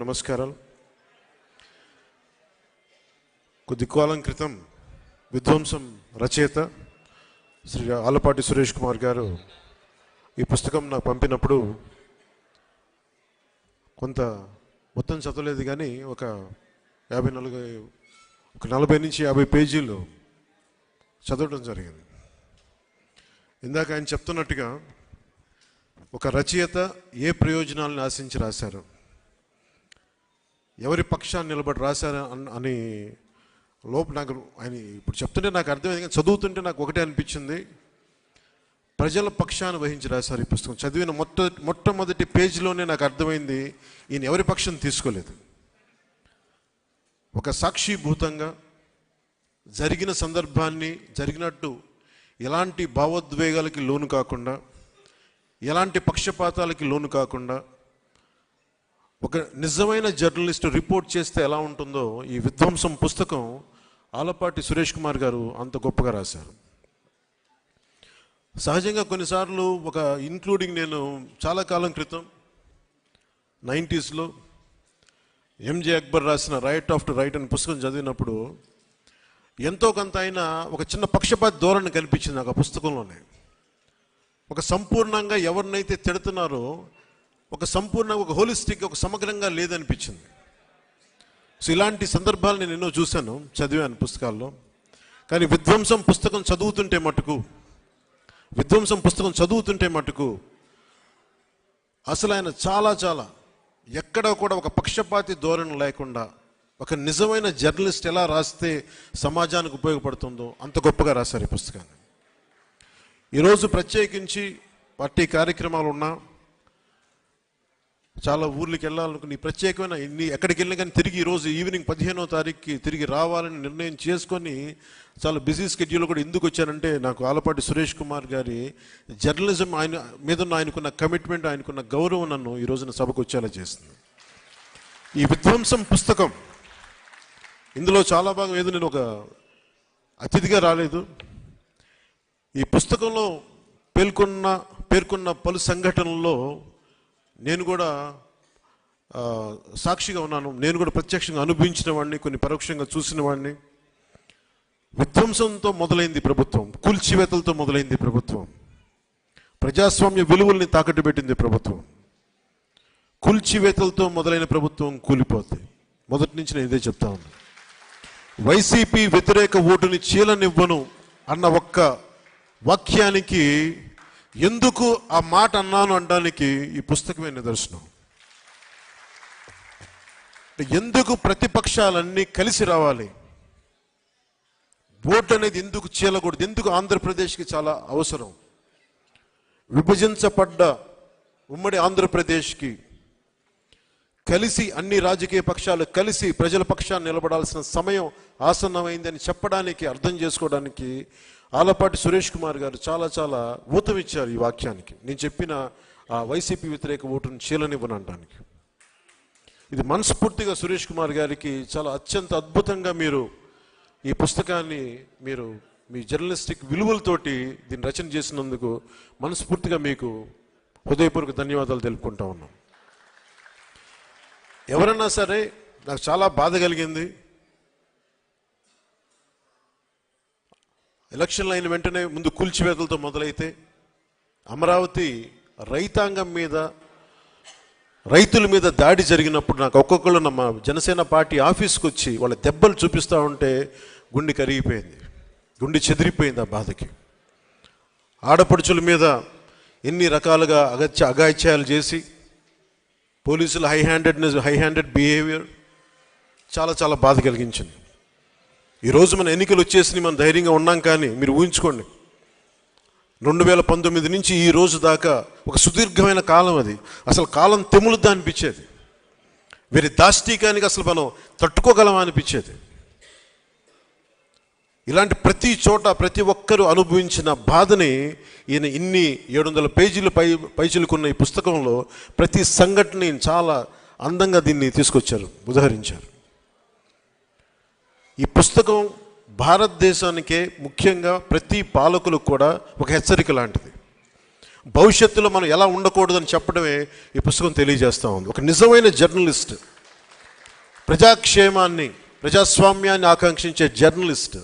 నమస్కారాలు. కొద్ది కాలం క్రితం విధ్వంసం రచయిత శ్రీ ఆలపాటి సురేష్ కుమార్ గారు ఈ పుస్తకం నాకు పంపినప్పుడు కొంత మొత్తం చదవలేదు, కానీ ఒక 40 నుంచి 50 పేజీలు చదవడం జరిగింది. ఇందాక ఆయన చెప్తున్నట్టుగా ఒక రచయిత ఏ ప్రయోజనాలను ఆశించి రాశారు, ఎవరి పక్షాన్ని నిలబడి రాశారు అని నాకు ఆయన ఇప్పుడు చెప్తుంటే నాకు అర్థమైంది, కానీ చదువుతుంటే నాకు ఒకటే అనిపించింది, ప్రజల పక్షాన్ని వహించి రాశారు ఈ పుస్తకం. చదివిన మొట్టమొదటి పేజీలోనే నాకు అర్థమైంది, ఈయన ఎవరి పక్షం తీసుకోలేదు. ఒక సాక్షిభూతంగా జరిగిన సందర్భాన్ని జరిగినట్టు ఎలాంటి భావోద్వేగాలకి లోను కాకుండా, ఎలాంటి పక్షపాతాలకి లోను కాకుండా ఒక నిజమైన జర్నలిస్ట్ రిపోర్ట్ చేస్తే ఎలా ఉంటుందో ఈ విధ్వంసం పుస్తకం ఆలపాటి సురేష్ కుమార్ గారు అంత గొప్పగా రాశారు. సహజంగా కొన్నిసార్లు ఇంక్లూడింగ్ నేను చాలా కాలం క్రితం 90స్లో ఎంజే అక్బర్ రాసిన రైట్ ఆఫ్టర్ రైట్ అనే పుస్తకం చదివినప్పుడు ఎంతో కొంత అయినా ఒక చిన్న పక్షపాత ధోరణి కనిపించింది నాకు ఆ పుస్తకంలోనే. ఒక సంపూర్ణంగా ఎవరినైతే తిడుతున్నారో సంపూర్ణంగా ఒక హోలిస్టిక్ ఒక సమగ్రంగా లేదనిపించింది. సో ఇలాంటి సందర్భాలు నేను ఎన్నో చూశాను, చదివాను పుస్తకాల్లో. కానీ విధ్వంసం పుస్తకం చదువుతుంటే మటుకు అసలు ఆయన చాలా ఎక్కడ కూడా ఒక పక్షపాతి ధోరణి లేకుండా ఒక నిజమైన జర్నలిస్ట్ ఎలా రాస్తే సమాజానికి ఉపయోగపడుతుందో అంత గొప్పగా రాశారు ఈ పుస్తకాన్ని. ఈరోజు ప్రత్యేకించి పార్టీ కార్యక్రమాలు ఉన్నా, చాలా ఊర్లకి వెళ్ళాలనుకుని ప్రత్యేకమైన ఎక్కడికి వెళ్ళినా కానీ తిరిగి ఈరోజు ఈవినింగ్ 15వ తారీఖుకి తిరిగి రావాలని నిర్ణయం చేసుకొని చాలా బిజీ స్కెడ్యూల్ కూడా ఎందుకు వచ్చానంటే, నాకు ఆలపాటి సురేష్ కుమార్ గారి జర్నలిజం ఆయన మీద ఆయనకున్న కమిట్మెంట్, ఆయనకున్న గౌరవం నన్ను ఈ రోజున సభకు వచ్చేలా చేస్తుంది. ఈ విధ్వంసం పుస్తకం ఇందులో చాలా భాగం ఏదో నేను ఒక అతిథిగా రాలేదు. ఈ పుస్తకంలో పేర్కొన్న పలు సంఘటనల్లో నేను కూడా సాక్షిగా ఉన్నాను. నేను కూడా ప్రత్యక్షంగా అనుభవించిన వాడిని, కొన్ని పరోక్షంగా చూసిన వాడిని. విధ్వంసంతో మొదలైంది ప్రభుత్వం, కూల్చివేతలతో మొదలైంది ప్రభుత్వం, ప్రజాస్వామ్య విలువల్ని తాకట్టు పెట్టింది ప్రభుత్వం. కూల్చివేతలతో మొదలైన ప్రభుత్వం కూలిపోద్ది. మొదటి నుంచి నేను ఇదే చెప్తా ఉన్నాను. వైసీపీ వ్యతిరేక ఓటుని చీలనివ్వను అన్న ఒక్క వాక్యానికి, ఎందుకు ఆ మాట అన్నాను అనడానికి ఈ పుస్తకమే నిదర్శనం. ఎందుకు ప్రతిపక్షాలన్నీ కలిసి రావాలి, ఓటు అనేది ఎందుకు చీలకూడదు, ఎందుకు ఆంధ్రప్రదేశ్కి చాలా అవసరం. విభజించబడ్డ ఉమ్మడి ఆంధ్రప్రదేశ్కి కలిసి అన్ని రాజకీయ పక్షాలు కలిసి ప్రజల పక్షాన్ని నిలబడాల్సిన సమయం ఆసన్నమైందని చెప్పడానికి, అర్థం చేసుకోవడానికి ఆలపాటి సురేష్ కుమార్ గారు చాలా ఊతమిచ్చారు ఈ వాక్యానికి. నేను చెప్పిన ఆ వైసీపీ వ్యతిరేక ఓటును చీలనివ్వనడానికి. ఇది మనస్ఫూర్తిగా సురేష్ కుమార్ గారికి చాలా అత్యంత అద్భుతంగా మీరు ఈ పుస్తకాన్ని మీ జర్నలిస్టిక్ విలువలతోటి దీన్ని రచన చేసినందుకు మనస్ఫూర్తిగా మీకు హృదయపూర్వక ధన్యవాదాలు తెలుపుకుంటా ఉన్నాం. ఎవరన్నా సరే, నాకు చాలా బాధ కలిగింది. ఎలక్షన్లు అయిన వెంటనే ముందు కూల్చివేతలతో మొదలైతే అమరావతి రైతాంగం మీద, రైతుల మీద దాడి జరిగినప్పుడు నాకు ఒక్కొక్కళ్ళు మా జనసేన పార్టీ ఆఫీస్కి వచ్చి వాళ్ళ దెబ్బలు చూపిస్తూ ఉంటే గుండె కరిగిపోయింది, గుండె చెదిరిపోయింది ఆ బాధకి. ఆడపడుచుల మీద ఎన్ని రకాలుగా అగాయిత్యాలు చేసి పోలీసుల హై హ్యాండెడ్ బిహేవియర్ చాలా బాధ కలిగించింది. ఈరోజు మన ఎన్నికలు వచ్చేసి మనం ధైర్యంగా ఉన్నాం, కానీ మీరు ఊహించుకోండి, 2019 నుంచి ఈ రోజు దాకా ఒక సుదీర్ఘమైన కాలం. అది అసలు కాలం తెములుద్దా అనిపించేది. వీరి దాష్టీకానికి అసలు మనం తట్టుకోగలమా అనిపించేది. ఇలాంటి ప్రతి చోట ప్రతి ఒక్కరూ అనుభవించిన బాధని ఈయన ఇన్ని 700 పేజీలు పైచిలుకున్న ఈ పుస్తకంలో ప్రతి సంఘటనని చాలా అందంగా దీన్ని తీసుకొచ్చారు, ఉదహరించారు. ఈ పుస్తకం భారతదేశానికే, ముఖ్యంగా ప్రతి పాలకులకు కూడా ఒక హెచ్చరిక లాంటిది. భవిష్యత్తులో మనం ఎలా ఉండకూడదని చెప్పడమే ఈ పుస్తకం తెలియజేస్తూ ఉంది. ఒక నిజమైన జర్నలిస్ట్ ప్రజాక్షేమాన్ని, ప్రజాస్వామ్యాన్ని ఆకాంక్షించే జర్నలిస్ట్.